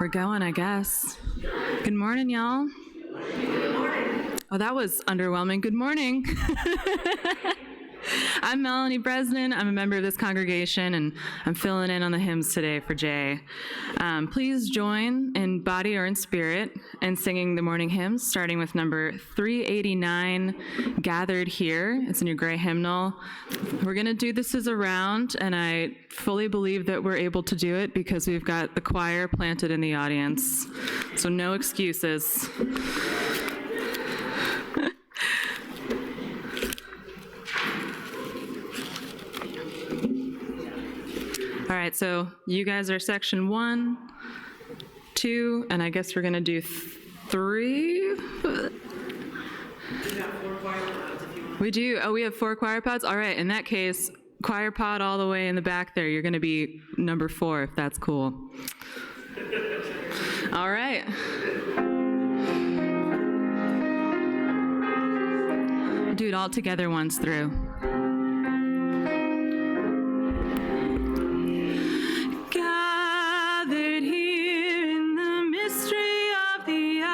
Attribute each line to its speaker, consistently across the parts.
Speaker 1: We're going, I guess. Good morning, y'all. Good morning. Oh, that was underwhelming. Good morning. I'm Melanie Bresnan. I'm a member of this congregation, and I'm filling in on the hymns today for Jay. Please join in body or in spirit in singing the morning hymns, starting with number 389, Gathered Here. It's in your gray hymnal. We're going to do this as a round, and I fully believe that we're able to do it because we've got the choir planted in the audience. So no excuses. All right, so you guys are section 1, 2, and I guess we're going to do 3. We do. Oh, we have 4 choir pods? All right, in that case, choir pod all the way in the back there. You're going to be number 4, if that's cool. All right. Do it all together once through. Gathered here in the mystery of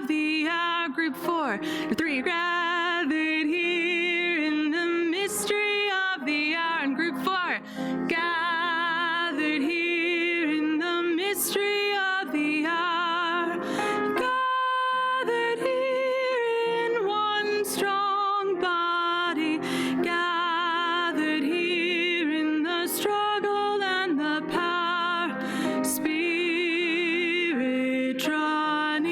Speaker 1: the hour. Group 4, 3, gathered here in the mystery of the hour. And group 4, gathered here in the mystery of the hour. Gathered here in one strong body. Gathered here in the struggle and the power. Spirit, draw near,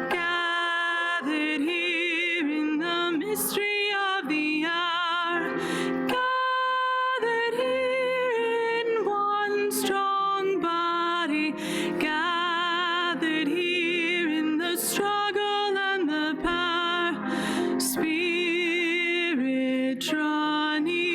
Speaker 1: gathered here in the mystery of the hour, gathered here in one strong body, gathered here in the struggle and the power. Spirit, draw near.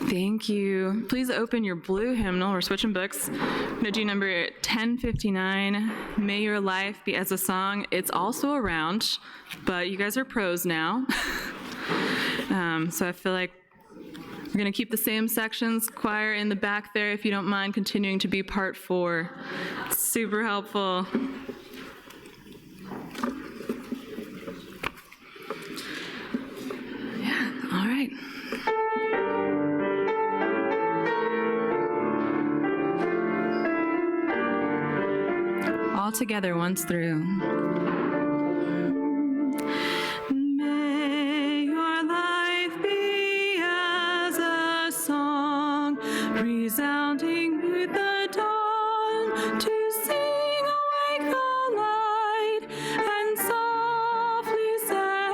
Speaker 1: Thank you. Please open your blue hymnal. We're switching books. I'm going to do number 1059, May Your Life Be As a Song. It's also a round, but you guys are pros now. So I feel like we're going to keep the same sections. Choir in the back there, if you don't mind continuing to be part 4. It's super helpful. Yeah, all right. All together once through. May your life be as a song, resounding with the dawn, to sing awake the light and softly serenade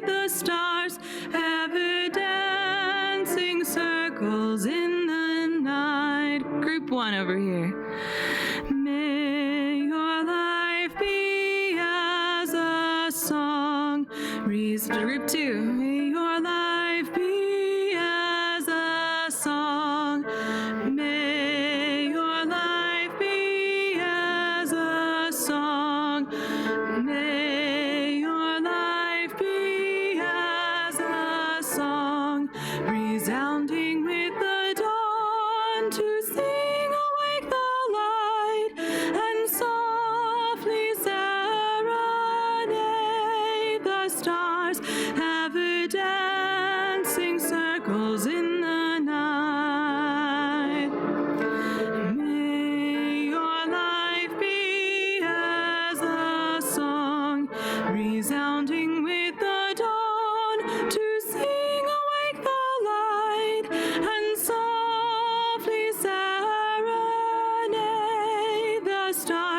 Speaker 1: the stars, ever dancing circles in the night. Group 1 over here. May your life be as a song. Group 2. May your life be as a song. May your life be as a song.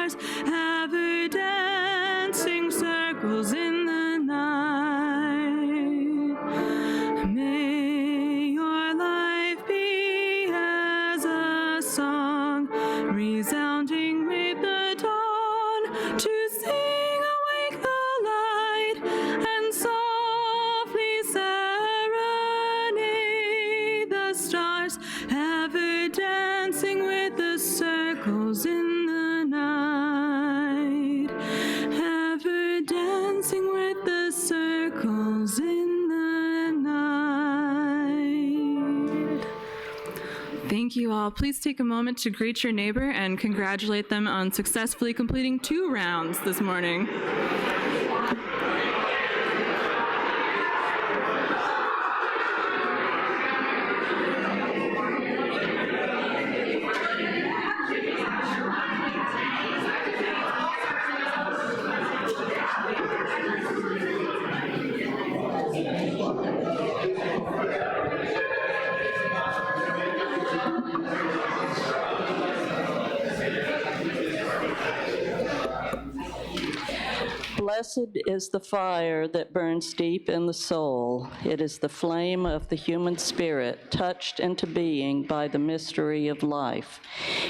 Speaker 1: stars ever dancing circles in the night. May your life be as a song resounding with the dawn, to sing awake the light and softly serenade the stars ever dancing with the circles in the night, ever dancing with the circles in the night. Thank you all. Please take a moment to greet your neighbor and congratulate them on successfully completing 2 rounds this morning.
Speaker 2: Blessed is the fire that burns deep in the soul. It is the flame of the human spirit, touched into being by the mystery of life.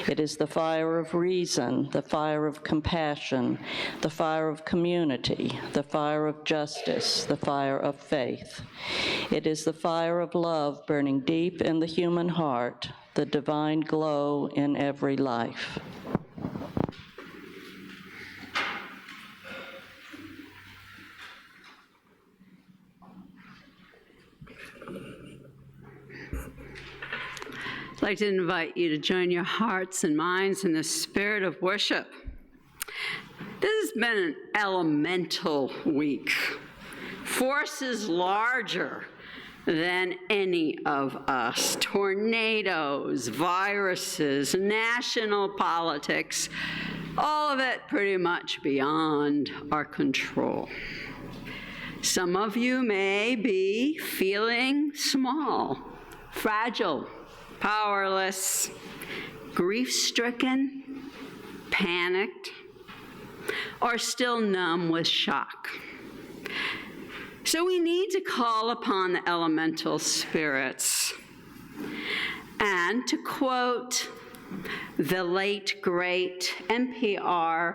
Speaker 2: It is the fire of reason, the fire of compassion, the fire of community, the fire of justice, the fire of faith. It is the fire of love burning deep in the human heart, the divine glow in every life.
Speaker 3: I'd like to invite you to join your hearts and minds in the spirit of worship. This has been an elemental week. Forces larger than any of us. Tornadoes, viruses, national politics, all of it pretty much beyond our control. Some of you may be feeling small, fragile, powerless, grief-stricken, panicked, or still numb with shock. So we need to call upon the elemental spirits. And to quote the late, great NPR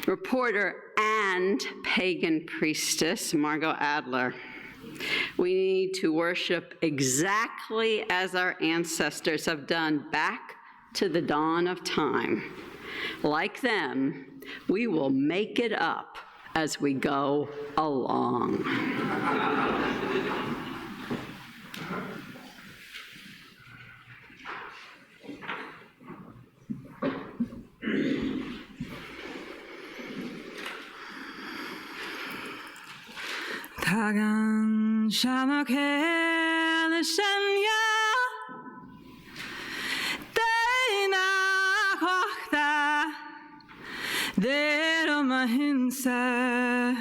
Speaker 3: reporter and pagan priestess, Margot Adler, we need to worship exactly as our ancestors have done back to the dawn of time. Like them, we will make it up as we go along.
Speaker 1: Tagan shamakele shanya Deina kochta Dero mahinsa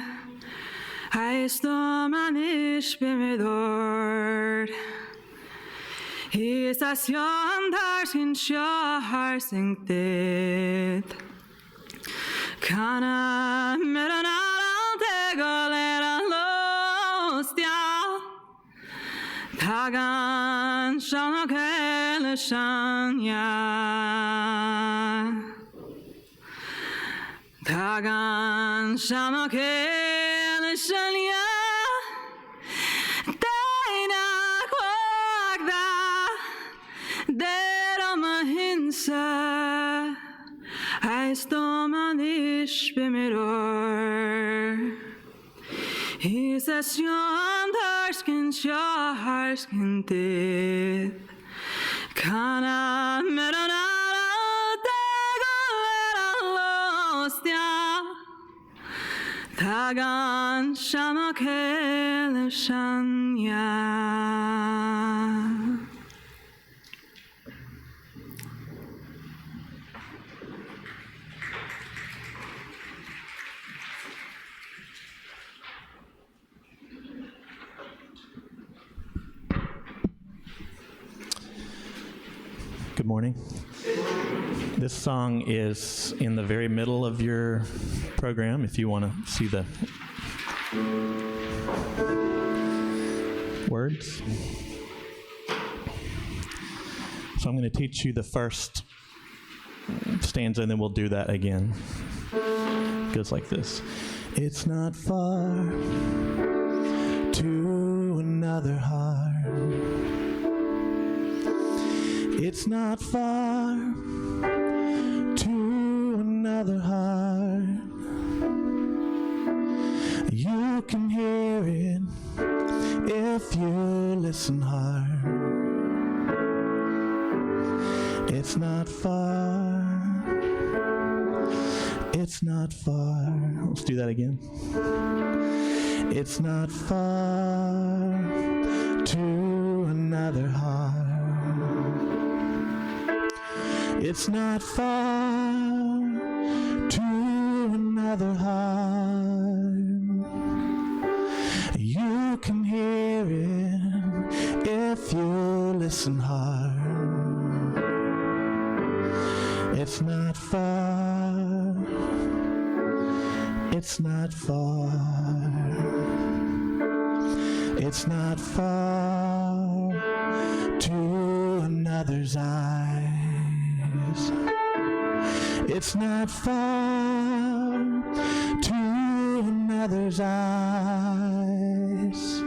Speaker 1: Heisto manish bimidord Hisasion darskin shahar singtit Kana meronal tegolera Tagan shamakele shanya Tagan shamakele shanya Deina kwagda Dero mahinsa Heisto manish bimiror He says, "Yon darskin shaharskin did, kana meronara degolera lostia, tagan shamakele shanya."
Speaker 4: Good morning. This song is in the very middle of your program if you want to see the words. So I'm going to teach you the first stanza, and then we'll do that again. It goes like this. It's not far to another heart. It's not far to another heart. You can hear it if you listen hard. It's not far. It's not far. Let's do that again. It's not far to another heart. It's not far to another heart. You can hear it if you listen hard. It's not far. It's not far. It's not far to another's eyes. It's not far to another's eyes.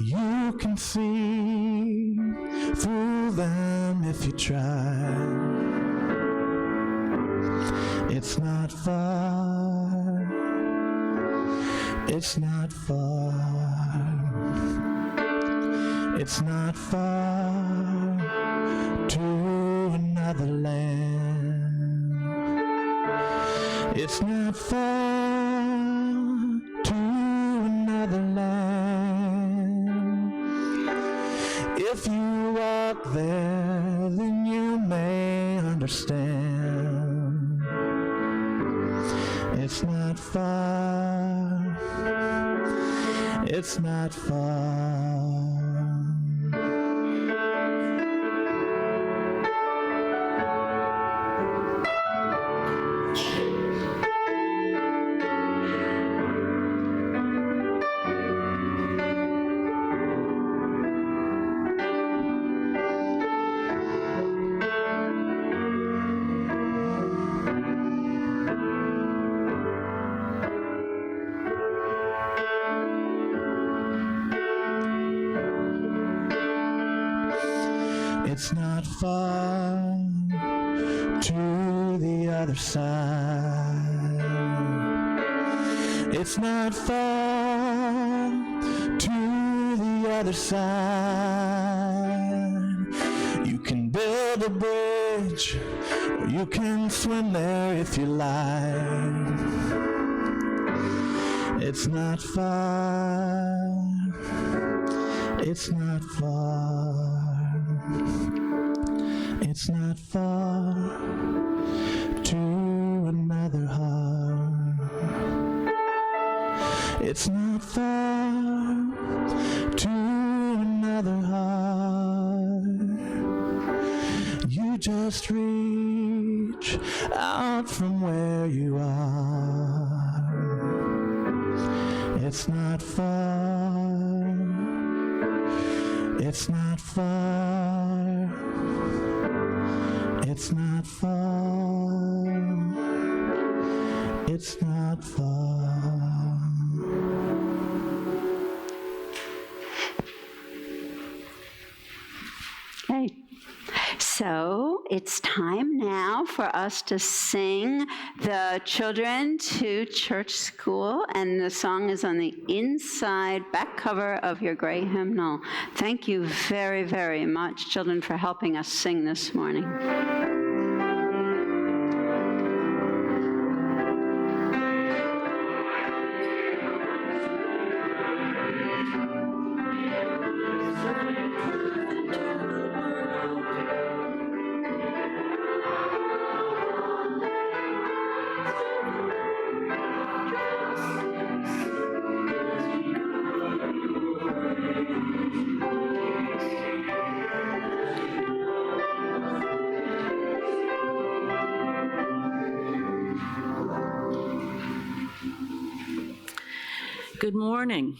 Speaker 4: You can see through them if you try. It's not far. It's not far. It's not far to another land. It's not far to another land. If you walk there, then you may understand. It's not far. It's not far. It's not far to the other side. It's not far to the other side. You can build a bridge, or you can swim there if you like. It's not far. It's not far. It's not far to another heart. It's not far to another heart. You just reach out from where you are. It's not far. It's not far. It's not far. It's not far.
Speaker 3: Okay. So it's time now for us to sing the Children to Church School, and the song is on the inside back cover of your gray hymnal. Thank you very, very much, children, for helping us sing this morning.
Speaker 2: Good morning.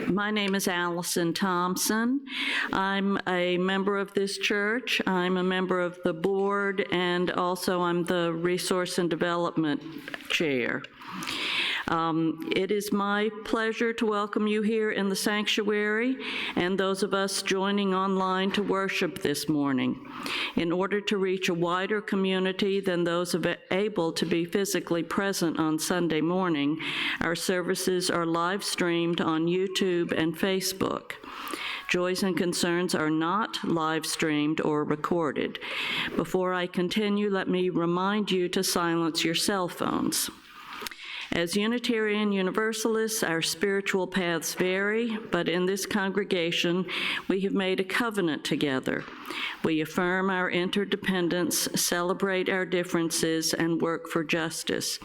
Speaker 2: My name is Allison Thompson. I'm a member of this church. I'm a member of the board, and also I'm the Resource and Development Chair. It is my pleasure to welcome you here in the sanctuary and those of us joining online to worship this morning. In order to reach a wider community than those able to be physically present on Sunday morning, our services are live streamed on YouTube and Facebook. Joys and Concerns are not live streamed or recorded. Before I continue, let me remind you to silence your cell phones. As Unitarian Universalists, our spiritual paths vary, but in this congregation, we have made a covenant together. We affirm our interdependence, celebrate our differences, and work for justice.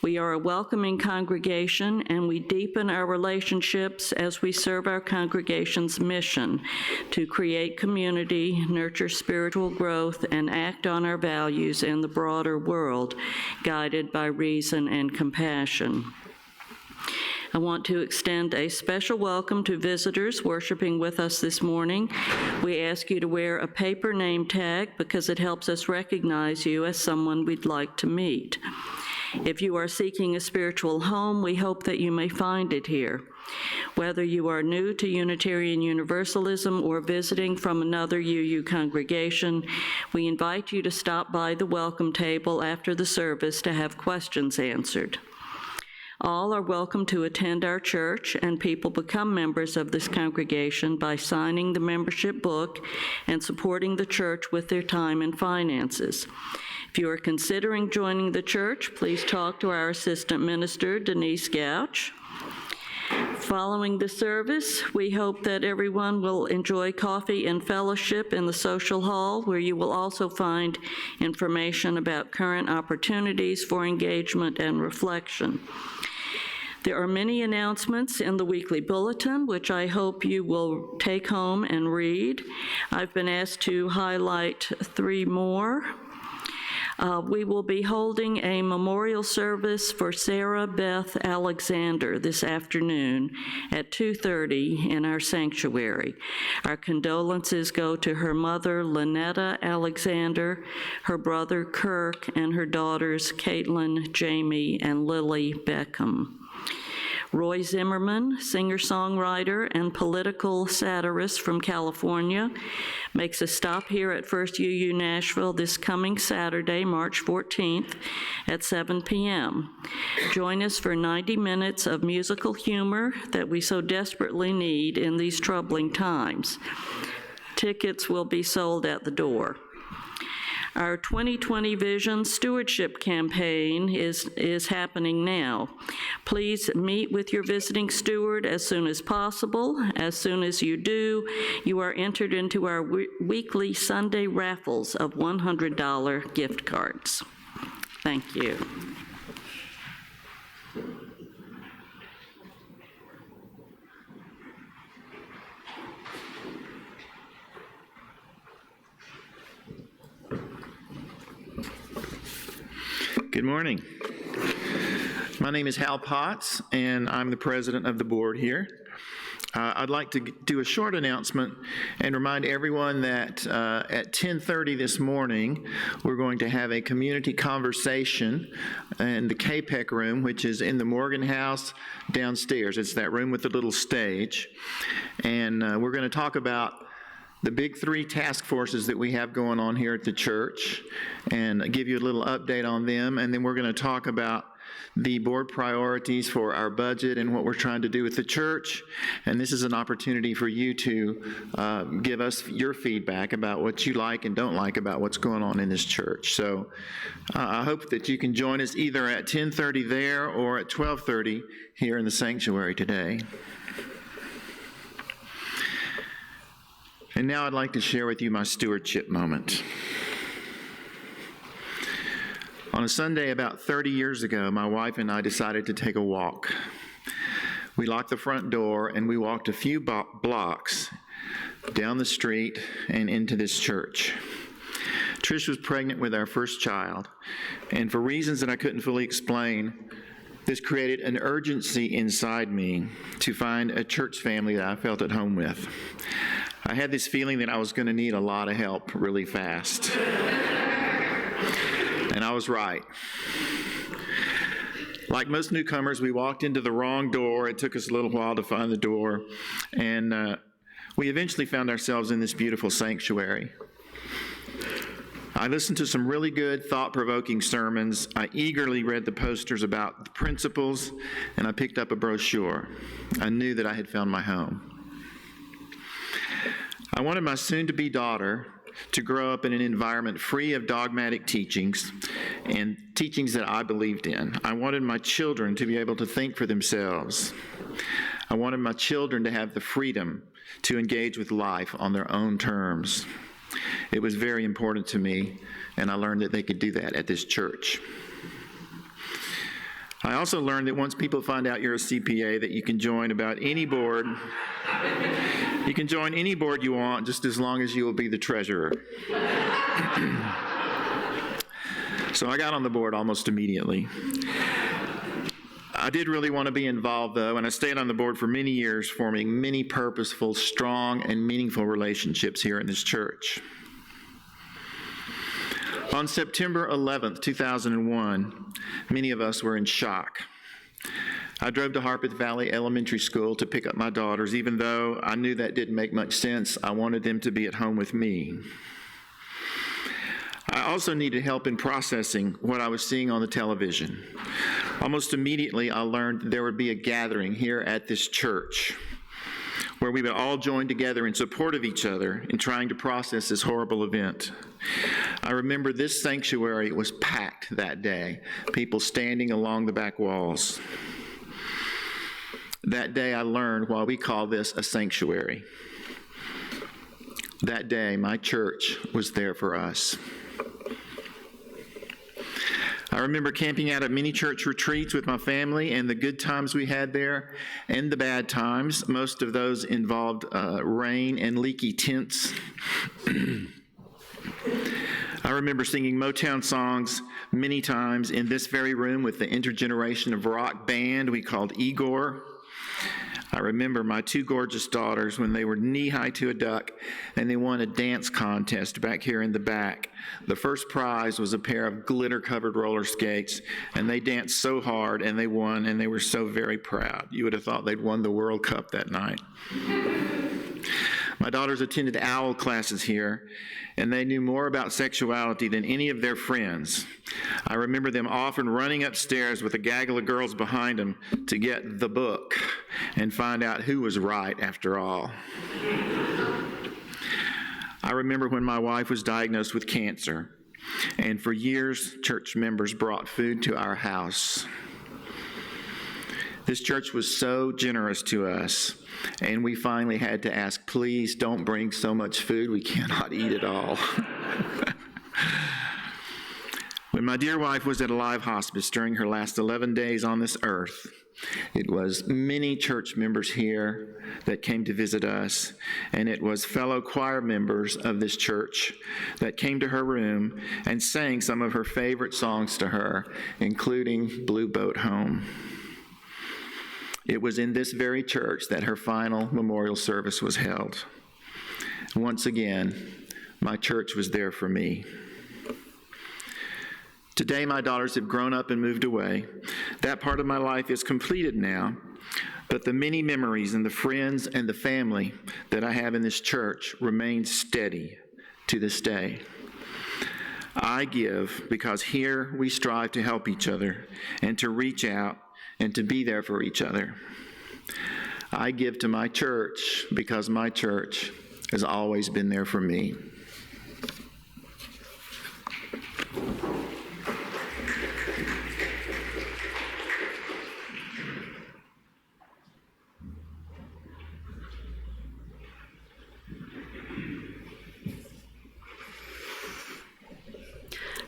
Speaker 2: We are a welcoming congregation, and we deepen our relationships as we serve our congregation's mission to create community, nurture spiritual growth, and act on our values in the broader world, guided by reason and compassion. I want to extend a special welcome to visitors worshiping with us this morning. We ask you to wear a paper name tag because it helps us recognize you as someone we'd like to meet. If you are seeking a spiritual home, we hope that you may find it here. Whether you are new to Unitarian Universalism or visiting from another UU congregation, we invite you to stop by the welcome table after the service to have questions answered. All are welcome to attend our church, and people become members of this congregation by signing the membership book and supporting the church with their time and finances. If you are considering joining the church, please talk to our assistant minister, Denise Gouch. Following the service, we hope that everyone will enjoy coffee and fellowship in the social hall, where you will also find information about current opportunities for engagement and reflection. There are many announcements in the weekly bulletin, which I hope you will take home and read. I've been asked to highlight 3 more. We will be holding a memorial service for Sarah Beth Alexander this afternoon at 2:30 in our sanctuary. Our condolences go to her mother, Lynetta Alexander, her brother, Kirk, and her daughters, Caitlin, Jamie, and Lily Beckham. Roy Zimmerman, singer-songwriter and political satirist from California, makes a stop here at First UU Nashville this coming Saturday, March 14th at 7 p.m. Join us for 90 minutes of musical humor that we so desperately need in these troubling times. Tickets will be sold at the door. Our 2020 Vision Stewardship Campaign is happening now. Please meet with your visiting steward as soon as possible. As soon as you do, you are entered into our weekly Sunday raffles of $100 gift cards. Thank you.
Speaker 5: Good morning. My name is Hal Potts, and I'm the president of the board here. I'd like to do a short announcement and remind everyone that at 10:30 this morning, we're going to have a community conversation in the KPEC room, which is in the Morgan House downstairs. It's that room with the little stage. And we're going to talk about the big 3 task forces that we have going on here at the church and give you a little update on them. And then we're going to talk about the board priorities for our budget and what we're trying to do with the church. And this is an opportunity for you to give us your feedback about what you like and don't like about what's going on in this church. So I hope that you can join us either at 10:30 there or at 12:30 here in the sanctuary today. And now I'd like to share with you my stewardship moment. On a Sunday about 30 years ago, my wife and I decided to take a walk. We locked the front door and we walked a few blocks down the street and into this church. Trish was pregnant with our first child, and for reasons that I couldn't fully explain, This created an urgency inside me to find a church family that I felt at home with. I had this feeling that I was going to need a lot of help really fast. And I was right. Like most newcomers, we walked into the wrong door. It took us a little while to find the door. And we eventually found ourselves in this beautiful sanctuary. I listened to some really good, thought-provoking sermons. I eagerly read the posters about the principles, and I picked up a brochure. I knew that I had found my home. I wanted my soon-to-be daughter to grow up in an environment free of dogmatic teachings and teachings that I believed in. I wanted my children to be able to think for themselves. I wanted my children to have the freedom to engage with life on their own terms. It was very important to me, and I learned that they could do that at this church. I also learned that once people find out you're a CPA, that you can join about any board. You can join any board you want, just as long as you will be the treasurer. So I got on the board almost immediately. I did really want to be involved, though, and I stayed on the board for many years, forming many purposeful, strong, and meaningful relationships here in this church. On September 11th, 2001, many of us were in shock. I drove to Harpeth Valley Elementary School to pick up my daughters. Even though I knew that didn't make much sense, I wanted them to be at home with me. I also needed help in processing what I was seeing on the television. Almost immediately, I learned there would be a gathering here at this church where we would all join together in support of each other in trying to process this horrible event. I remember this sanctuary was packed that day, people standing along the back walls. That day, I learned why we call this a sanctuary. That day, my church was there for us. I remember camping out at many church retreats with my family and the good times we had there and the bad times. Most of those involved rain and leaky tents. I remember singing Motown songs many times in this very room with the intergeneration of rock band we called Igor. I remember my two gorgeous daughters when they were knee-high to a duck and they won a dance contest back here in the back. The first prize was a pair of glitter-covered roller skates, and they danced so hard and they won, and they were so very proud. You would have thought they'd won the World Cup that night. My daughters attended OWL classes here, and they knew more about sexuality than any of their friends. I remember them often running upstairs with a gaggle of girls behind them to get the book and find out who was right after all. I remember when my wife was diagnosed with cancer, and for years, church members brought food to our house. This church was so generous to us, and we finally had to ask, please don't bring so much food, we cannot eat it all. When my dear wife was at a live hospice during her last 11 days on this earth, it was many church members here that came to visit us, and it was fellow choir members of this church that came to her room and sang some of her favorite songs to her, including Blue Boat Home. It was in this very church that her final memorial service was held. Once again, my church was there for me. Today, my daughters have grown up and moved away. That part of my life is completed now, but the many memories and the friends and the family that I have in this church remain steady to this day. I give because here we strive to help each other and to reach out and to be there for each other. I give to my church because my church has always been there for me.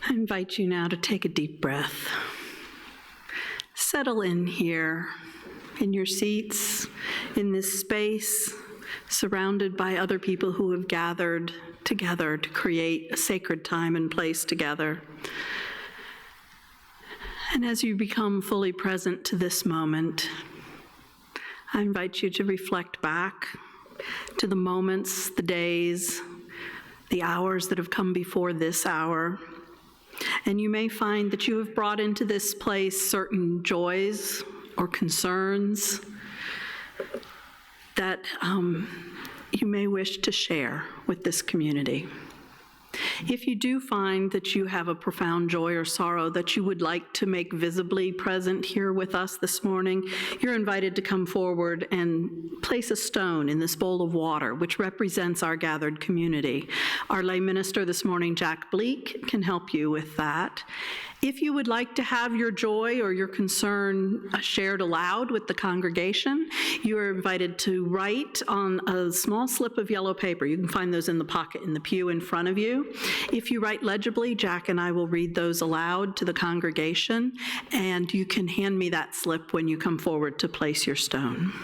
Speaker 6: I invite you now to take a deep breath. Settle in here, in your seats, in this space, surrounded by other people who have gathered together to create a sacred time and place together. And as you become fully present to this moment, I invite you to reflect back to the moments, the days, the hours that have come before this hour. And you may find that you have brought into this place certain joys or concerns that you may wish to share with this community. If you do find that you have a profound joy or sorrow that you would like to make visibly present here with us this morning, you're invited to come forward and place a stone in this bowl of water, which represents our gathered community. Our lay minister this morning, Jack Bleak, can help you with that. If you would like to have your joy or your concern shared aloud with the congregation, you are invited to write on a small slip of yellow paper. You can find those in the pocket in the pew in front of you. If you write legibly, Jack and I will read those aloud to the congregation, and you can hand me that slip when you come forward to place your stone.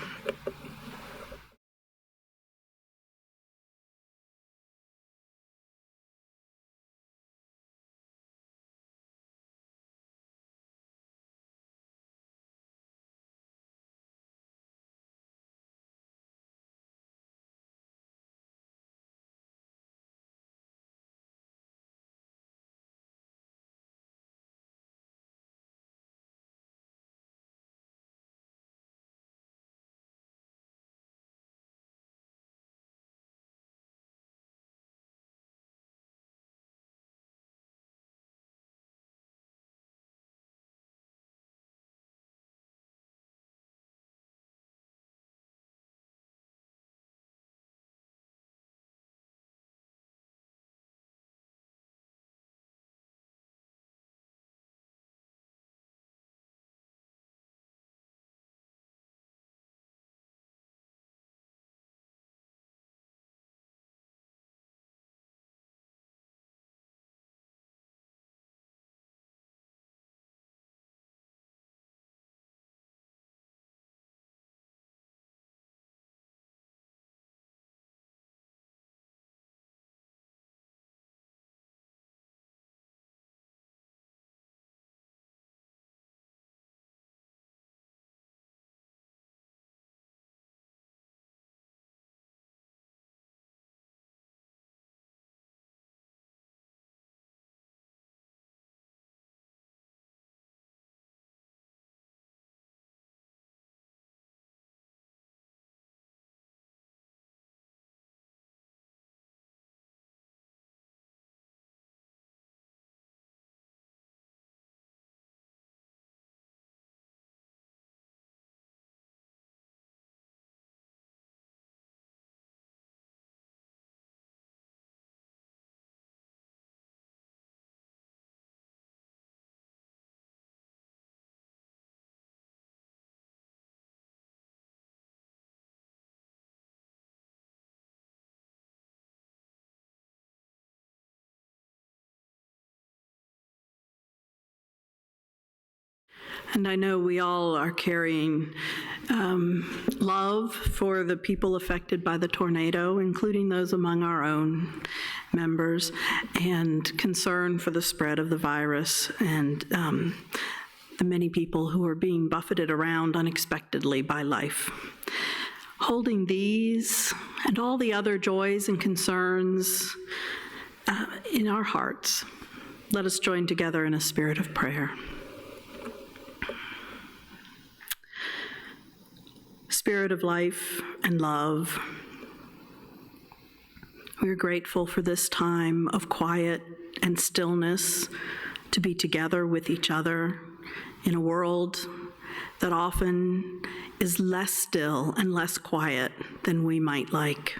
Speaker 6: And I know we all are carrying love for the people affected by the tornado, including those among our own members, and concern for the spread of the virus and the many people who are being buffeted around unexpectedly by life. Holding these and all the other joys and concerns in our hearts, let us join together in a spirit of prayer. Spirit of life and love, we are grateful for this time of quiet and stillness to be together with each other in a world that often is less still and less quiet than we might like.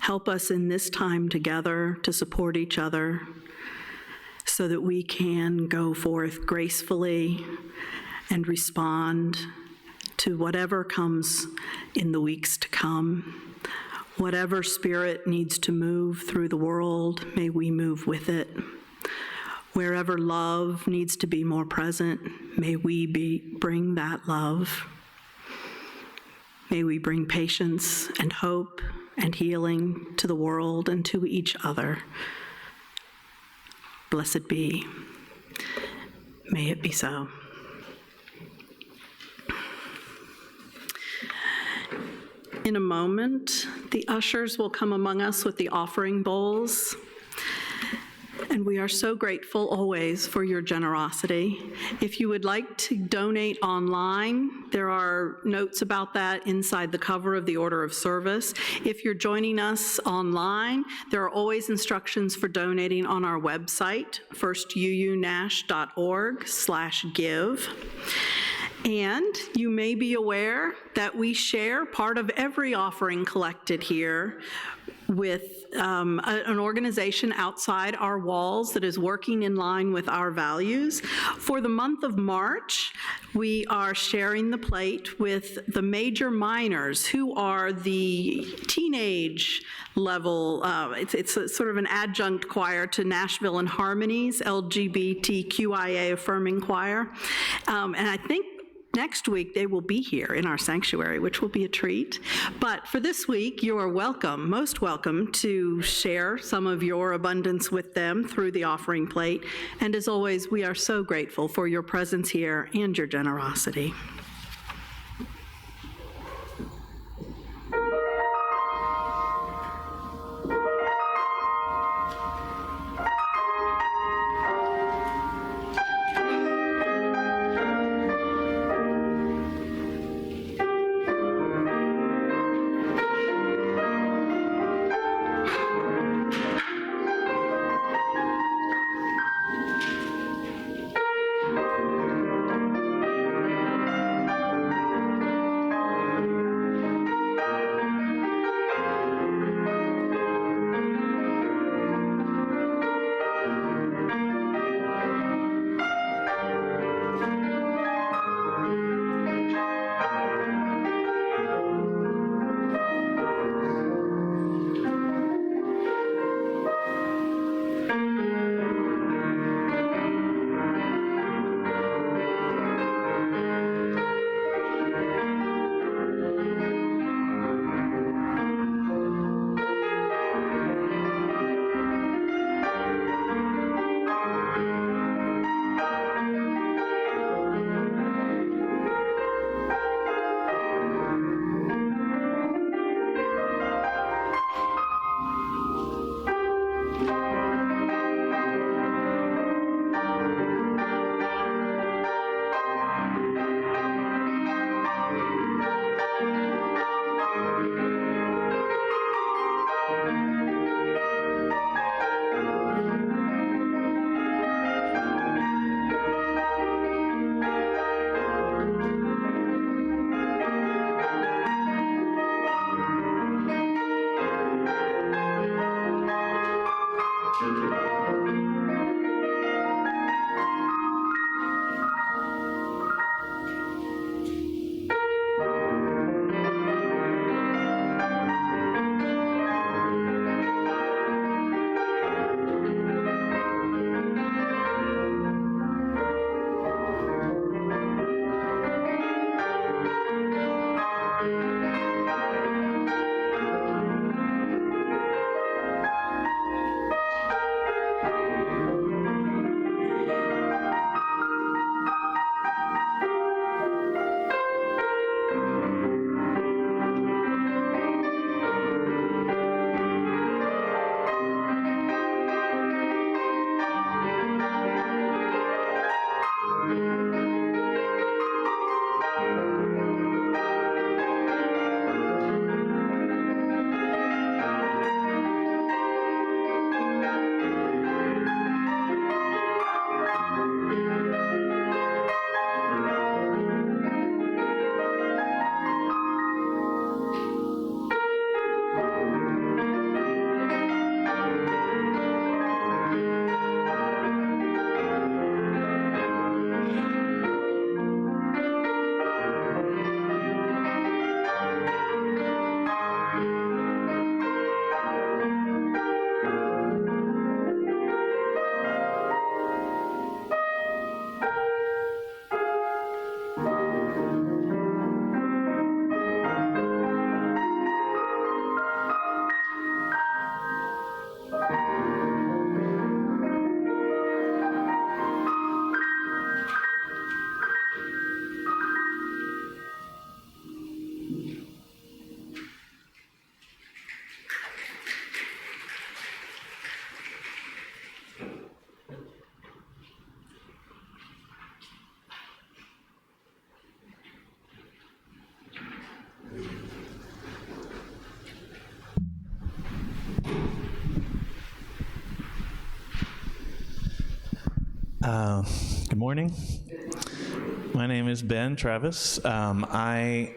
Speaker 6: Help us in this time together to support each other so that we can go forth gracefully and respond to whatever comes in the weeks to come. Whatever spirit needs to move through the world, may we move with it. Wherever love needs to be more present, may we bring that love. May we bring patience and hope and healing to the world and to each other. Blessed be. May it be so. In a moment, the ushers will come among us with the offering bowls. And we are so grateful always for your generosity. If you would like to donate online, there are notes about that inside the cover of the order of service. If you're joining us online, there are always instructions for donating on our website, firstuunash.org/give. And you may be aware that we share part of every offering collected here with an organization outside our walls that is working in line with our values. For the month of March, we are sharing the plate with the major minors, who are the teenage level, it's a sort of an adjunct choir to Nashville and Harmony's LGBTQIA affirming choir. And I think next week, they will be here in our sanctuary, which will be a treat. But for this week, you are welcome, most welcome, to share some of your abundance with them through the offering plate. And as always, we are so grateful for your presence here and your generosity.
Speaker 4: Good morning. My name is Ben Travis. I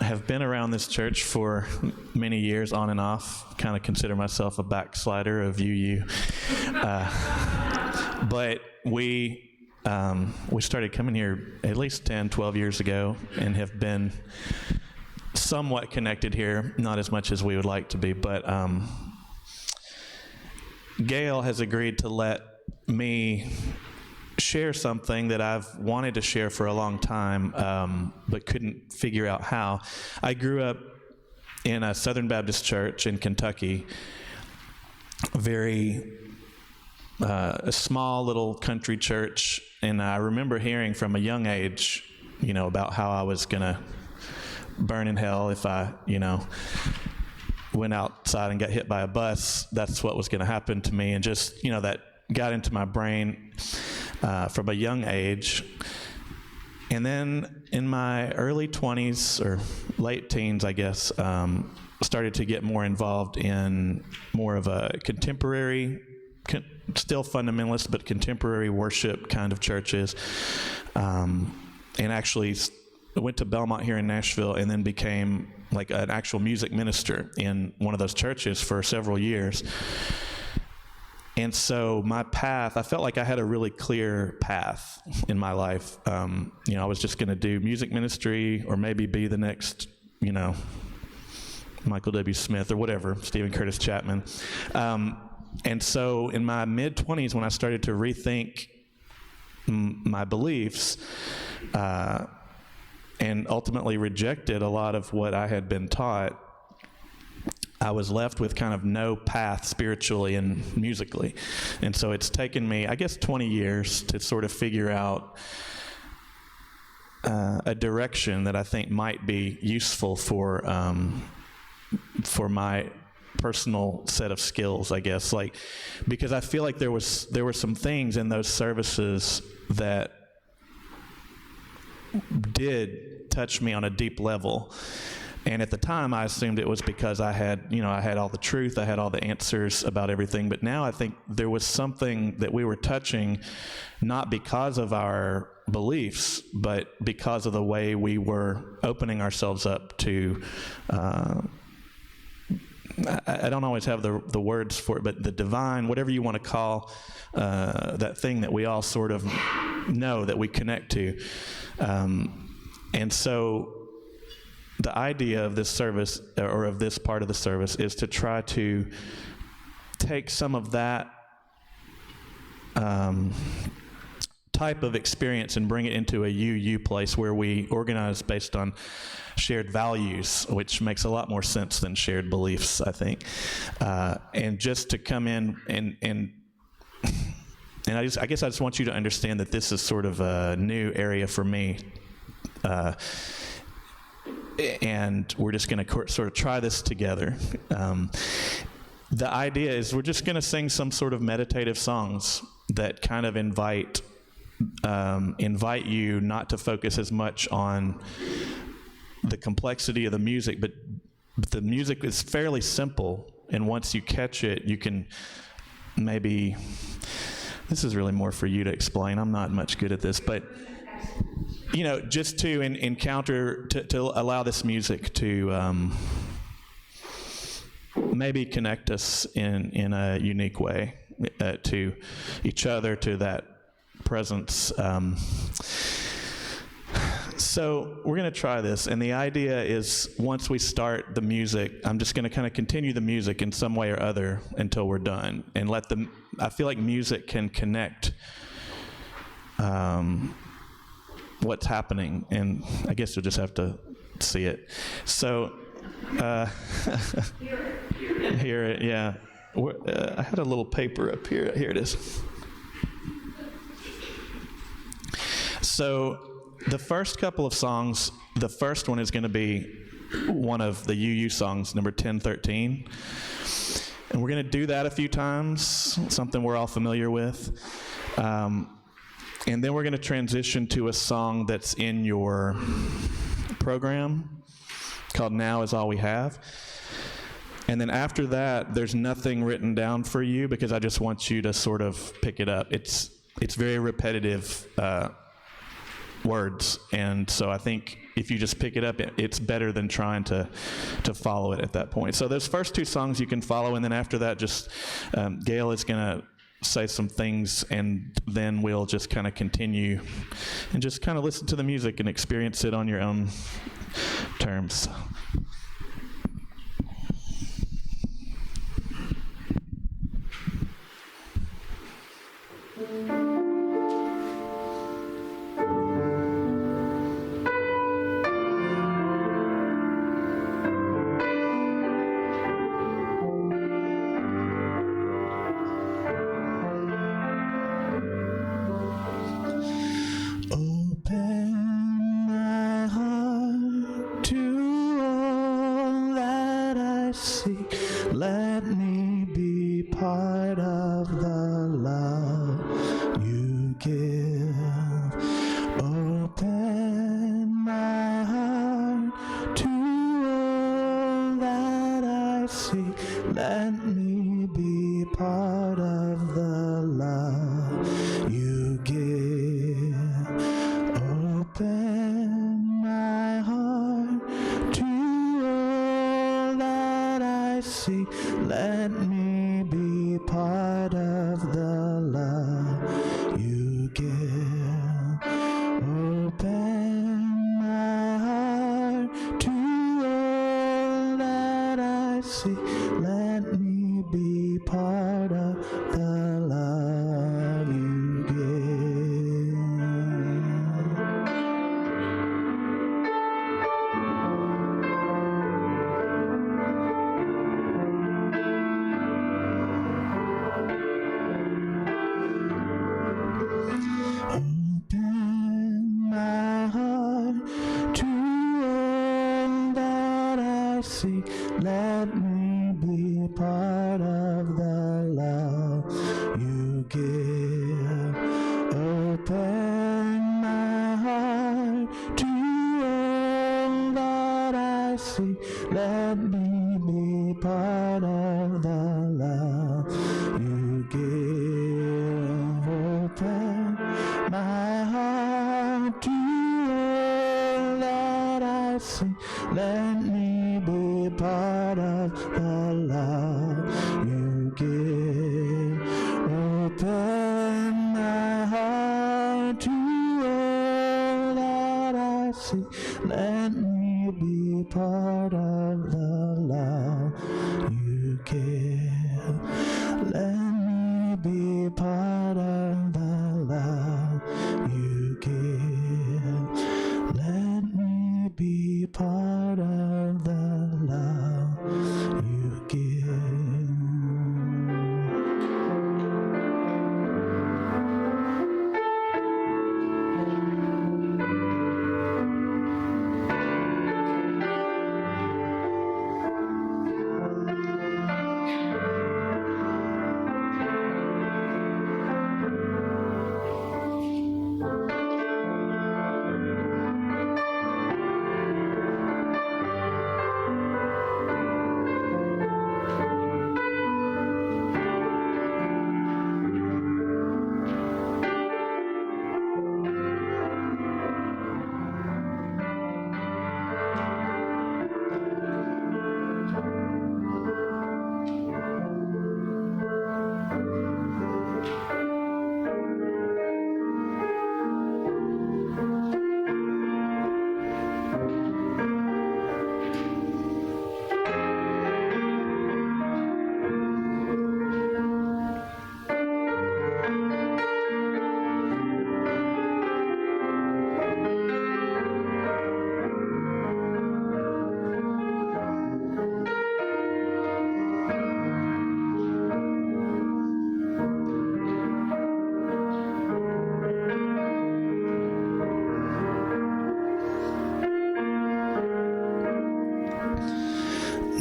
Speaker 4: have been around this church for many years, on and off. Kind of consider myself a backslider of UU. But we started coming here at least 10, 12 years ago and have been somewhat connected here, not as much as we would like to be, but Gail has agreed to let me share something that I've wanted to share for a long time, but couldn't figure out how. I grew up in a Southern Baptist church in Kentucky, a small little country church, and I remember hearing from a young age, about how I was gonna burn in hell if I, went outside and got hit by a bus. That's what was gonna happen to me, and just, that got into my brain from a young age. And then in my early 20s or late teens, I guess, started to get more involved in more of a contemporary, still fundamentalist, but contemporary worship kind of churches. And actually went to Belmont here in Nashville and then became like an actual music minister in one of those churches for several years. And so my path, I felt like I had a really clear path in my life. I was just going to do music ministry or maybe be the next, Michael W. Smith or whatever, Stephen Curtis Chapman. And so in my mid-20s, when I started to rethink my beliefs and ultimately rejected a lot of what I had been taught, I was left with kind of no path spiritually and musically. And so it's taken me, I guess, 20 years to sort of figure out a direction that I think might be useful for my personal set of skills, I guess. Because I feel like there were some things in those services that did touch me on a deep level. And at the time, I assumed it was because I had all the truth, I had all the answers about everything. But now I think there was something that we were touching, not because of our beliefs, but because of the way we were opening ourselves up to, I don't always have the words for it, but the divine, whatever you want to call that thing that we all sort of know, that we connect to. And so the idea of this service, or of this part of the service, is to try to take some of that type of experience and bring it into a UU place where we organize based on shared values, which makes a lot more sense than shared beliefs, I think. And just to come in and I guess I just want you to understand that this is sort of a new area for me. And we're just going to sort of try this together. The idea is we're just going to sing some sort of meditative songs that kind of invite you not to focus as much on the complexity of the music, but the music is fairly simple, and once you catch it, you can maybe, this is really more for you to explain, I'm not much good at this, but just to encounter, to allow this music to maybe connect us in a unique way to each other, to that presence. So we're going to try this, and the idea is once we start the music, I'm just going to kind of continue the music in some way or other until we're done, and I feel like music can connect what's happening, and I guess you'll just have to see it. So, here, yeah. I had a little paper up here. Here it is. So, the first couple of songs, the first one is going to be one of the UU songs, number 1013. And we're going to do that a few times, something we're all familiar with. And then we're going to transition to a song that's in your program called Now Is All We Have. And then after that, there's nothing written down for you because I just want you to sort of pick it up. it's very repetitive words, and so I think if you just pick it up, it's better than trying to follow it at that point. So those first two songs you can follow, and then after that, just Gail is going to say some things, and then we'll just kind of continue and just kind of listen to the music and experience it on your own terms.
Speaker 7: Let me be part of the love you give. Open my heart to all that I see. Let me be part of the love you give. Open my heart to all that I see. Let me be part of the love you give. Open my heart to all that I see. Let me be part of the love you give. Open my heart to all that I see. Let me be part of the love you give. Open my heart to all that I see. Let me be part of the love you give. Open my heart to all that I see. Let me be part of the love you give. Open my heart to all that I see. Let me be part of the love you give. Let me be part of the love you give. Let me be part of the love you give.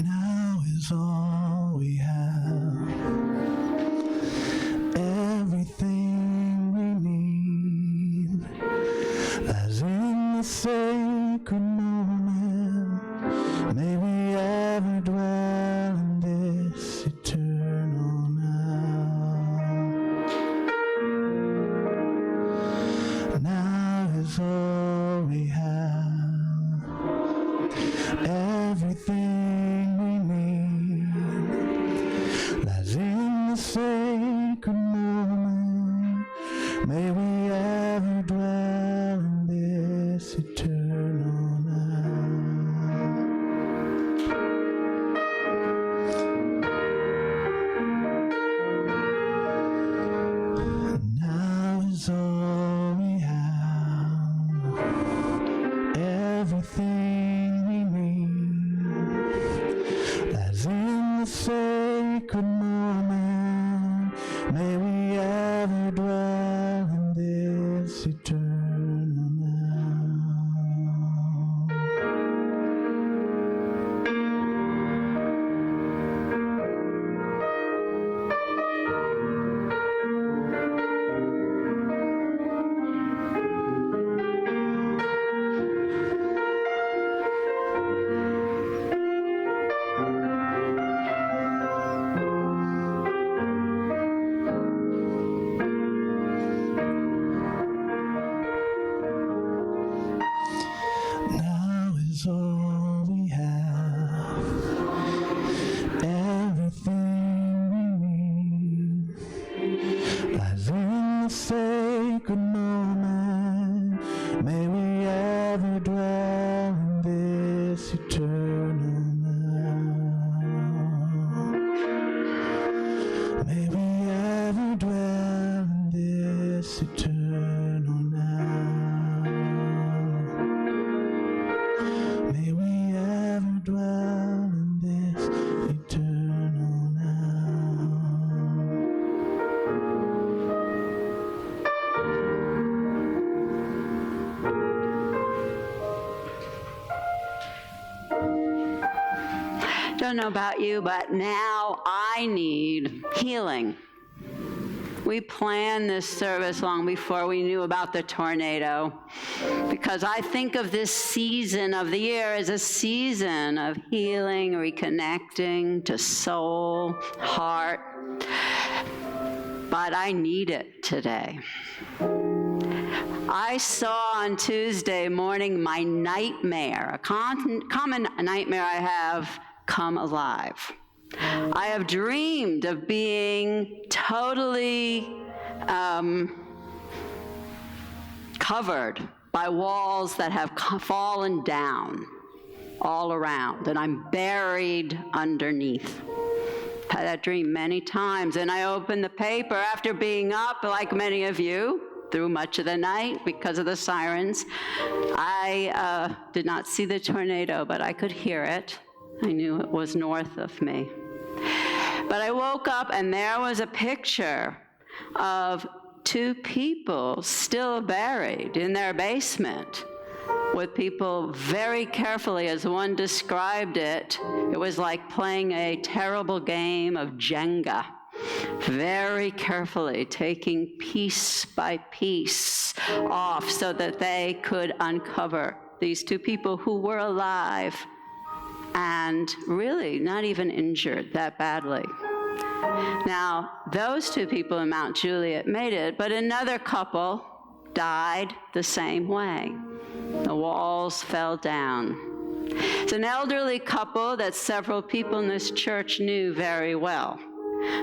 Speaker 7: Now is all we have, everything we need, as in the sacred moment, may we ever dwell in this eternal now. everything we need lies in the sacred moment. May we ever dwell in this eternal night. Now is all we have, everything we need lies in the sacred moment. May we ever dwell in this eternal night. Now is all we have, everything we need lies in the sacred moment. May we ever dwell in this eternal night. May we ever dwell in this eternal night. May we ever dwell in this eternal night.
Speaker 3: Don't know about you, but now I need healing. We planned this service long before we knew about the tornado, because I think of this season of the year as a season of healing, reconnecting to soul, heart. But I need it today. I saw on Tuesday morning my nightmare, a common nightmare I have, come alive. I have dreamed of being totally covered by walls that have fallen down all around, and I'm buried underneath. Had that dream many times, and I opened the paper after being up, like many of you, through much of the night because of the sirens. I did not see the tornado, but I could hear it. I knew it was north of me. But I woke up and there was a picture of two people still buried in their basement, with people very carefully, as one described it, it was like playing a terrible game of Jenga, very carefully taking piece by piece off so that they could uncover these two people who were alive and really not even injured that badly. Now, those two people in Mount Juliet made it, but another couple died the same way. The walls fell down. It's an elderly couple that several people in this church knew very well.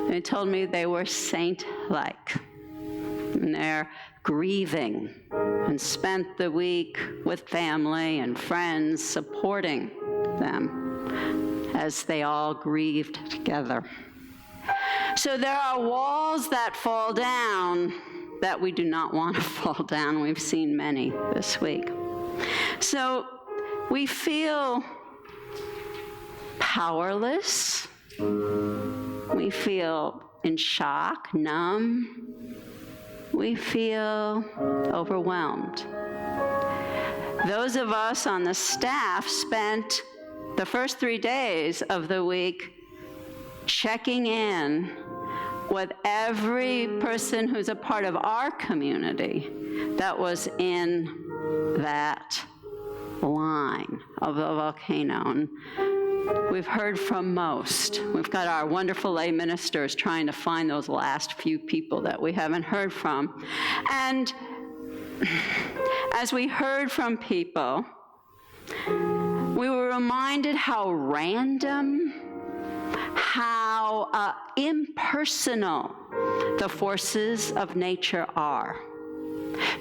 Speaker 3: They told me they were saint-like, and they're grieving, and spent the week with family and friends supporting them as they all grieved together. So there are walls that fall down that we do not want to fall down. We've seen many this week. So we feel powerless. We feel in shock, numb. We feel overwhelmed. Those of us on the staff spent the first 3 days of the week checking in with every person who's a part of our community that was in that line of the volcano. And we've heard from most. We've got our wonderful lay ministers trying to find those last few people that we haven't heard from. And as we heard from people, We were reminded how random, how impersonal the forces of nature are.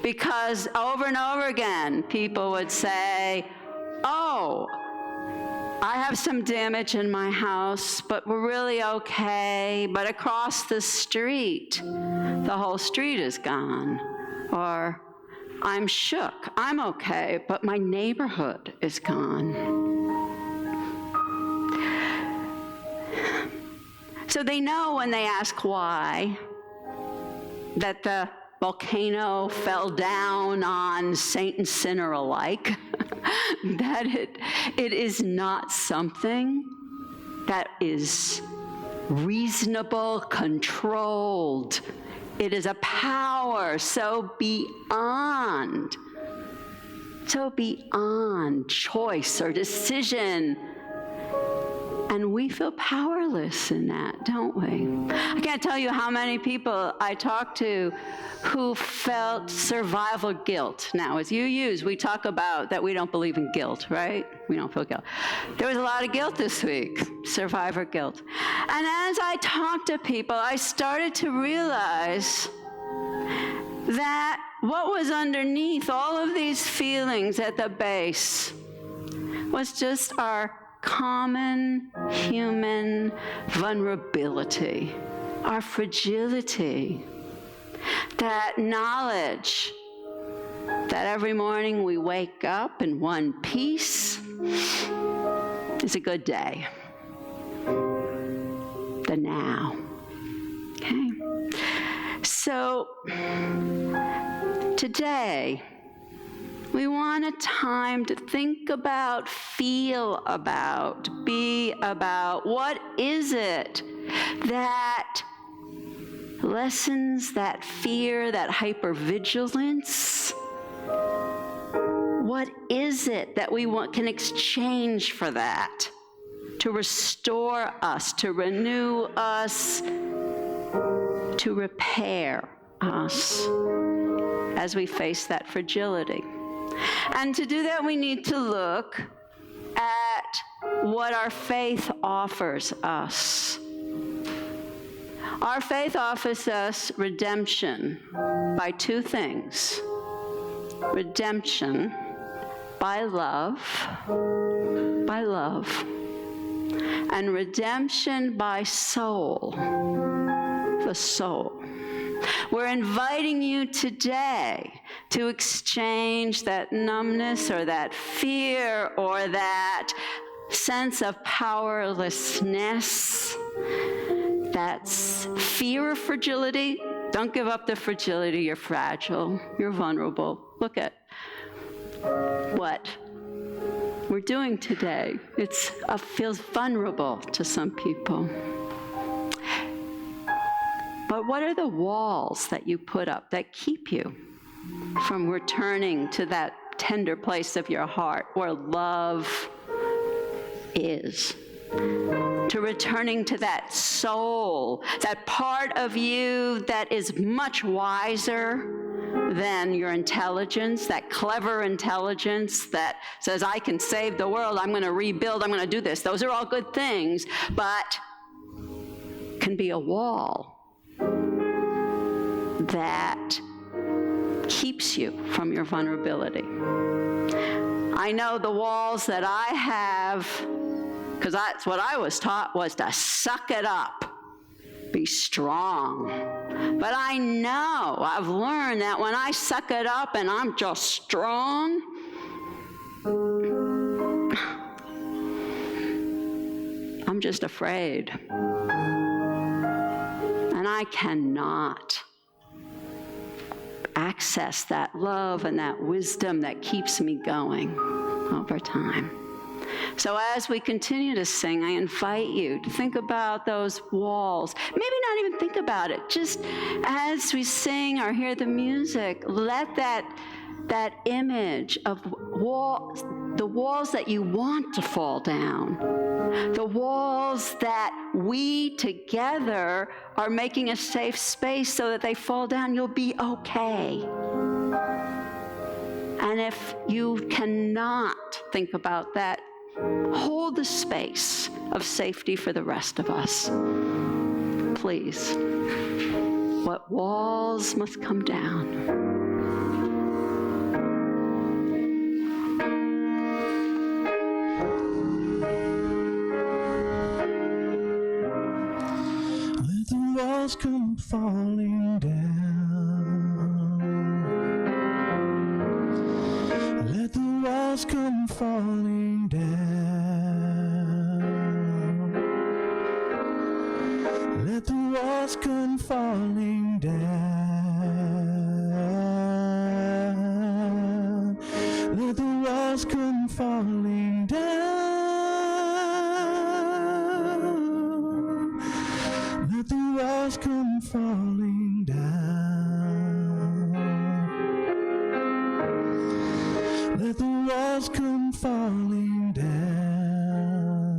Speaker 3: Because over and over again, people would say, oh, I have some damage in my house, but we're really okay. But across the street, the whole street is gone. Or, I'm shook. I'm okay, but my neighborhood is gone. So they know when they ask why, that the volcano fell down on saint and sinner alike, that it is not something that is reasonable, controlled. It is a power so beyond choice or decision. And we feel powerless in that, don't we? I can't tell you how many people I talked to who felt survival guilt. Now, as UUs, we talk about that we don't believe in guilt, right? We don't feel guilt. There was a lot of guilt this week, survivor guilt. And as I talked to people, I started to realize that what was underneath all of these feelings at the base was just our common human vulnerability, our fragility, that knowledge that every morning we wake up in one piece is a good day. The now. Okay? So today, we want a time to think about, feel about, be about. What is it that lessens that fear, that hypervigilance? What is it that we can exchange for that? To restore us, to renew us, to repair us as we face that fragility. And to do that, we need to look at what our faith offers us. Our faith offers us redemption by two things. Redemption by love, and redemption by soul, the soul. We're inviting you today to exchange that numbness or that fear or that sense of powerlessness, that's fear of fragility. Don't give up the fragility. You're fragile. You're vulnerable. Look at what we're doing today. It feels vulnerable to some people. But what are the walls that you put up that keep you from returning to that tender place of your heart where love is? To returning to that soul, that part of you that is much wiser than your intelligence, that clever intelligence that says, I can save the world, I'm going to rebuild, I'm going to do this. Those are all good things, but can be a wall that keeps you from your vulnerability. I know the walls that I have, because that's what I was taught, was to suck it up, be strong. But I know, I've learned that when I suck it up and I'm just strong, I'm just afraid. And I cannot access that love and that wisdom that keeps me going over time. So as we continue to sing, I invite you to think about those walls. Maybe not even think about it. Just as we sing or hear the music, let that image of the walls that you want to fall down, the walls that we together are making a safe space so that they fall down, you'll be okay. And if you cannot think about that, hold the space of safety for the rest of us. Please, what walls must come down?
Speaker 7: Let the walls come falling down. Let the walls come falling down. Let the walls come falling down. Let the walls come falling down. Let the walls come falling down. Let the walls come falling down.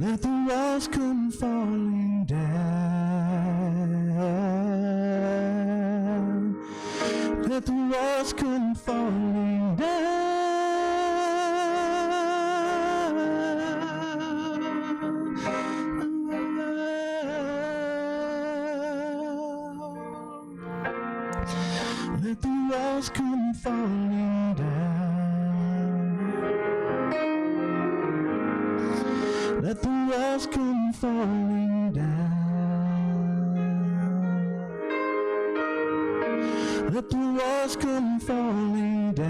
Speaker 7: Let the walls come falling down. Let the walls come falling down. Let the walls come falling down. Let the walls come falling down. Let the walls come falling down.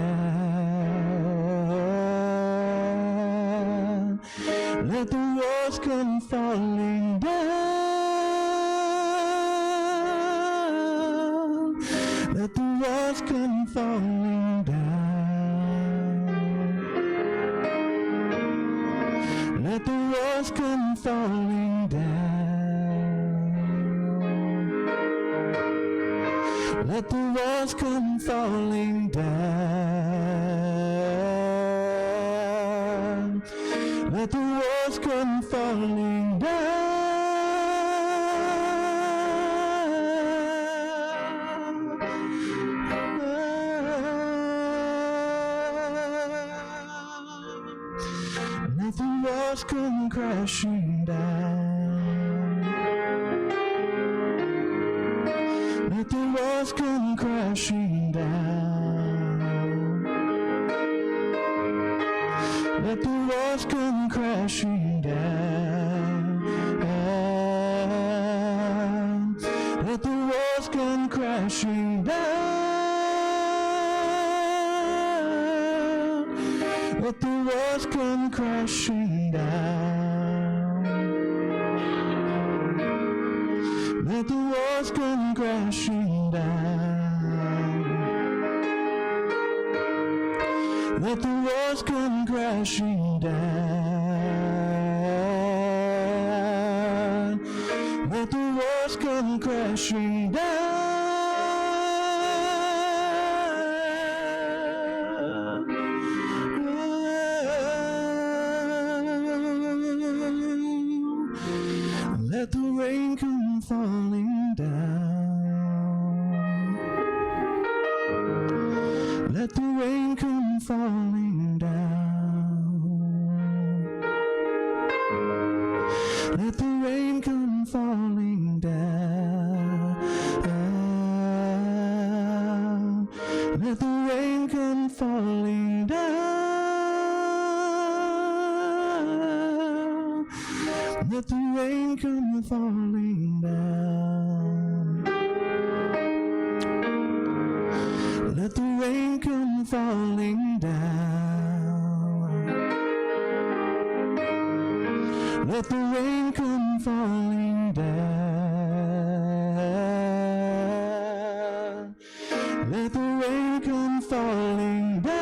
Speaker 7: Let the walls come falling down. Let the walls come falling down. Let the walls come falling down. Let the walls come falling down. Let the walls come falling down. Let the walls come crashing down. Let the walls come crashing down. Let the walls come crashing down. Let the walls come crashing down. Let the walls come crashing down. Let the walls come crashing down. Let the walls come crashing down. Let the walls come crashing down. Let the rain come falling down. Let the rain come falling down. Let the rain come falling down. Let the rain come falling down. Let the rain come falling down. Let the rain come falling down. Let the rain come falling down. Let the rain come falling down.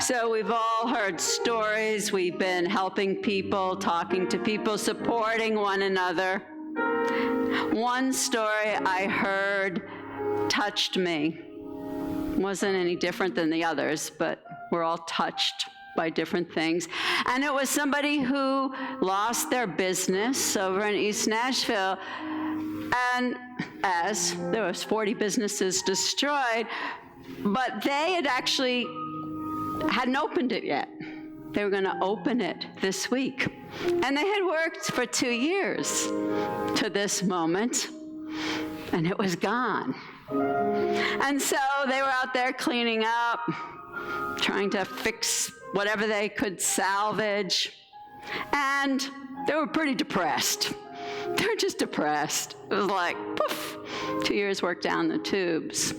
Speaker 3: So we've all heard stories. We've been helping people, talking to people, supporting one another. One story I heard touched me. Wasn't any different than the others, but we're all touched by different things. And it was somebody who lost their business over in East Nashville, and as there was 40 businesses destroyed, but they hadn't opened it yet. They were going to open it this week. And they had worked for 2 years to this moment, and it was gone. And so they were out there cleaning up, trying to fix whatever they could salvage, and they were pretty depressed. They were just depressed. It was like, poof, 2 years work down the tubes.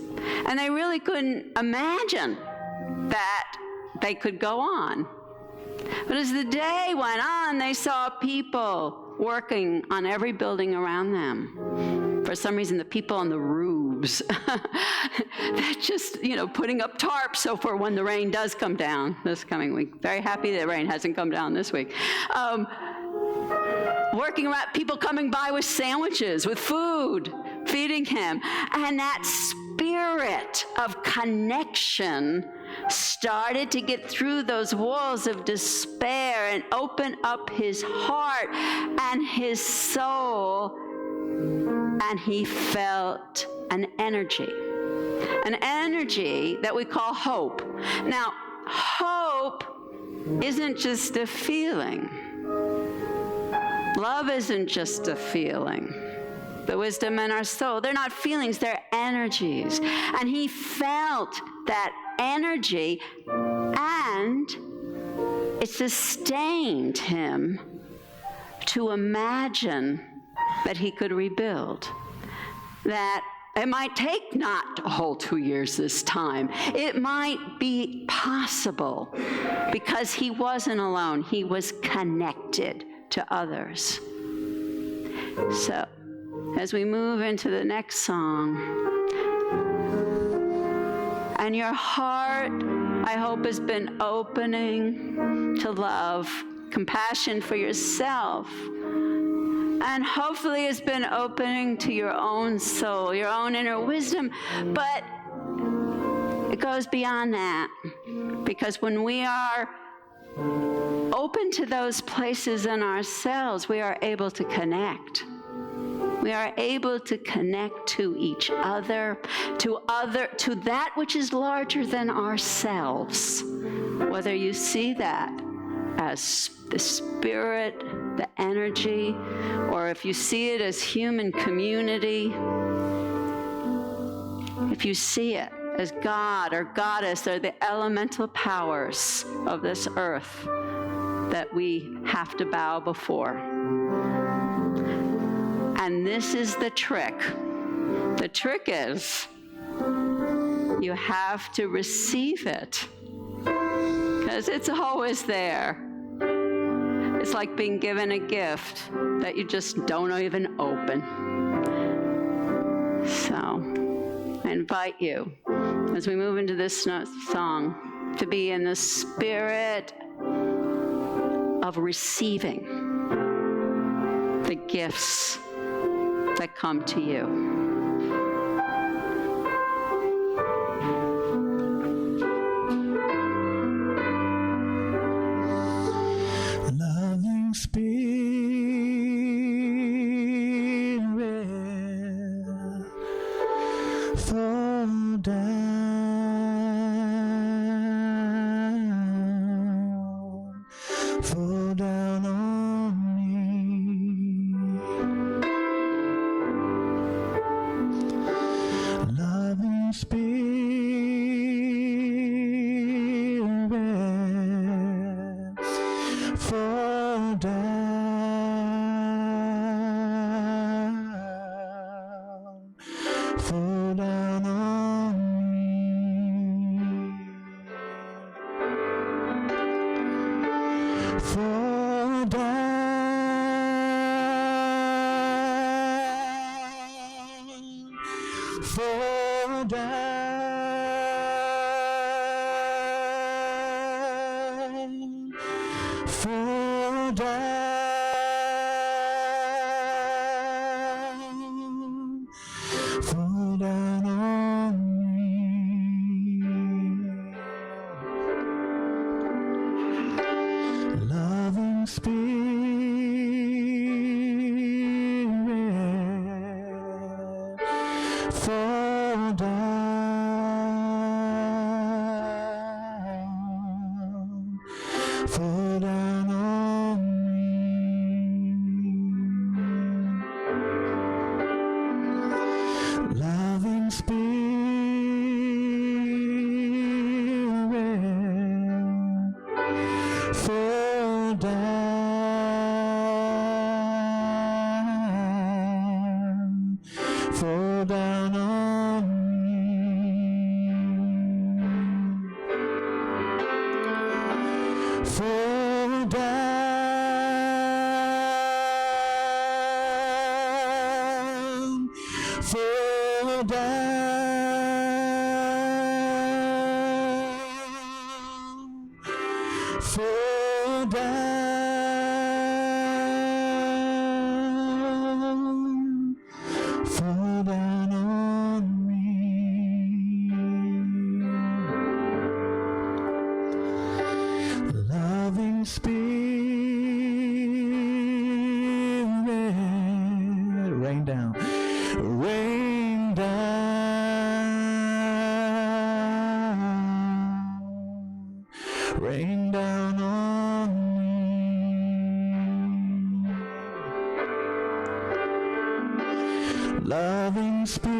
Speaker 3: And they really couldn't imagine that they could go on. But as the day went on, they saw people working on every building around them. For some reason, the people on the roofs, they're just, putting up tarps so for when the rain does come down this coming week. Very happy that rain hasn't come down this week. Working around, people coming by with sandwiches, with food, feeding him. And that spirit of connection started to get through those walls of despair and open up his heart and his soul, and he felt an energy that we call hope. Now, hope isn't just a feeling. Love isn't just a feeling. The wisdom in our soul, they're not feelings, they're energies. And he felt that energy, and it sustained him to imagine that he could rebuild. That it might take not a whole 2 years this time. It might be possible because he wasn't alone. He was connected to others. So, as we move into the next song, and your heart, I hope, has been opening to love, compassion for yourself, and hopefully has been opening to your own soul, your own inner wisdom, but it goes beyond that, because when we are open to those places in ourselves, we are able to connect. We are able to connect to each other, to that which is larger than ourselves. Whether you see that as the spirit, the energy, or if you see it as human community, if you see it as God or Goddess or the elemental powers of this earth that we have to bow before. And this is the trick. The trick is you have to receive it, because it's always there. It's like being given a gift that you just don't even open. So I invite you, as we move into this song, to be in the spirit of receiving the gifts that come to you.
Speaker 7: Loving Spirit, fall down on me. Loving Spirit, fall down on me. Fall down fall down on me. Loving Spirit, fall down, fall down on me. Loving Spirit, fall down, fall down on me. Fall down, fall down, fall down, fall down on me. Loving Spirit, rain down, rain down, rain down on me. Loving Spirit,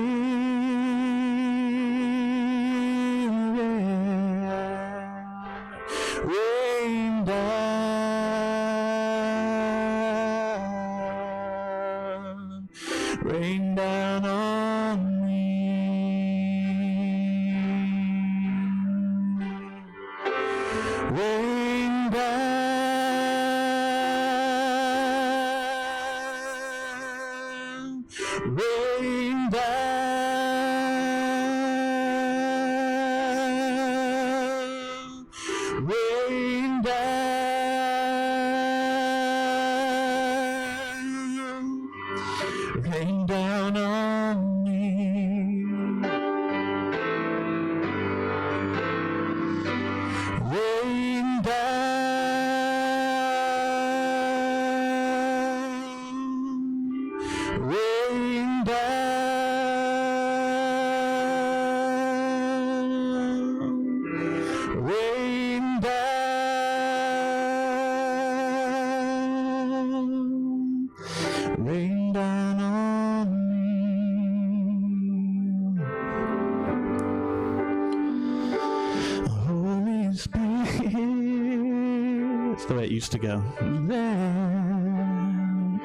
Speaker 7: rain down, rain down on me. Rain down, rain down, rain down, rain down on me. Rain down, rain down, rain down, rain down on me. Holy Spirit, that's the way it used to go. Then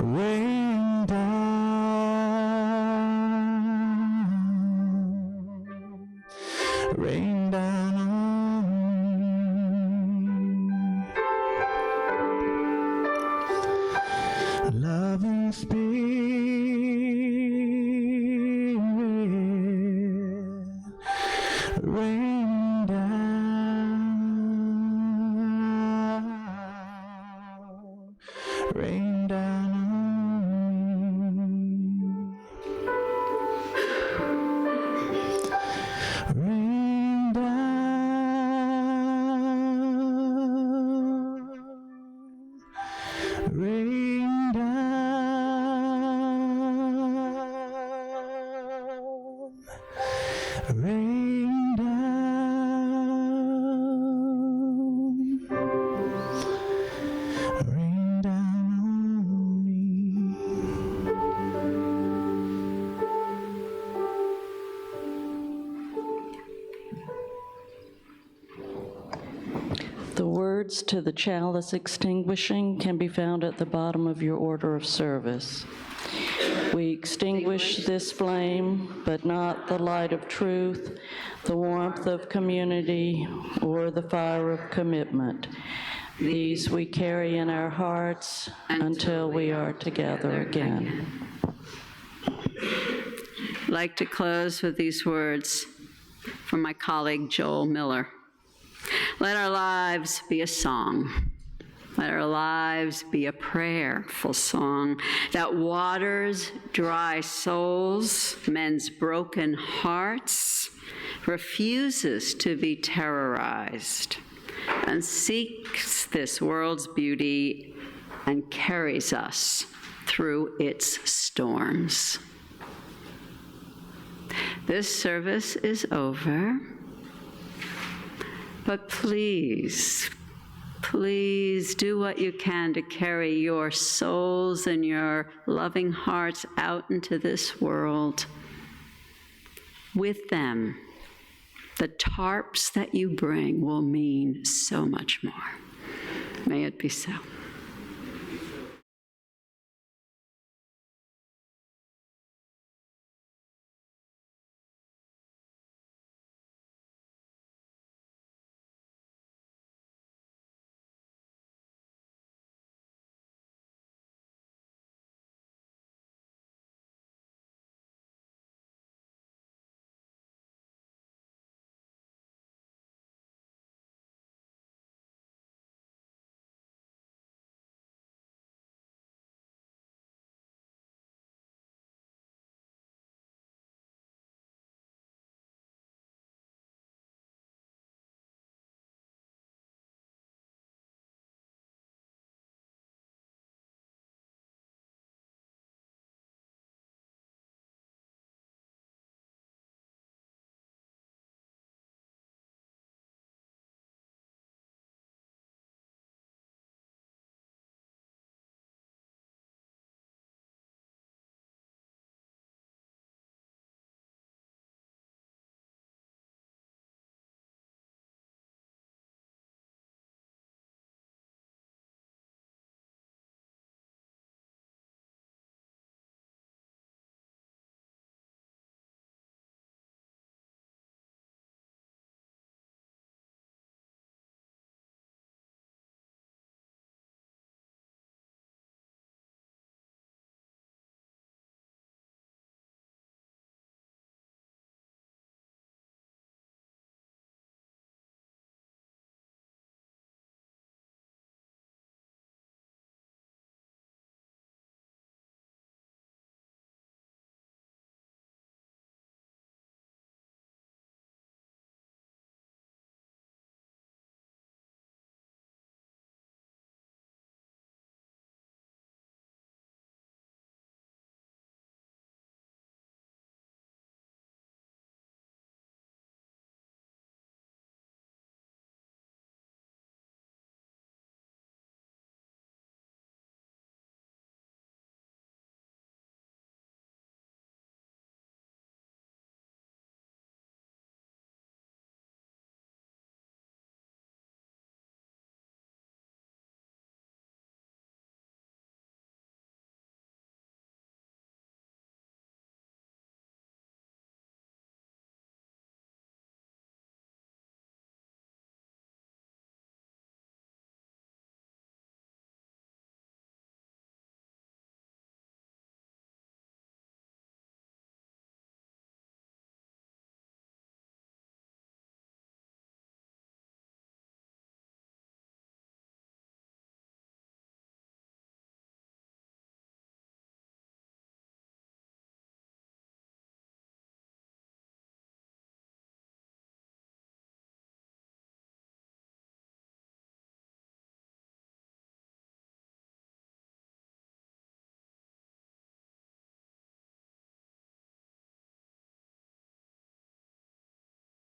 Speaker 7: rain down, rain down on me. Loving Spirit, rain down, rain down on me. Rain down, rain down, rain down, rain down on me.
Speaker 2: The words to the chalice extinguishing can be found at the bottom of your order of service. We extinguish this flame, but not the light of truth, the warmth of community, or the fire of commitment. These we carry in our hearts until we are together again.
Speaker 3: I'd like to close with these words from my colleague Joel Miller. Let our lives be a song, Let our lives be a prayerful song that waters dry souls, mends broken hearts, refuses to be terrorized, and seeks this world's beauty and carries us through its storms. This service is over, but please do what you can to carry your souls and your loving hearts out into this world. With them, the tarps that you bring will mean so much more. May it be so.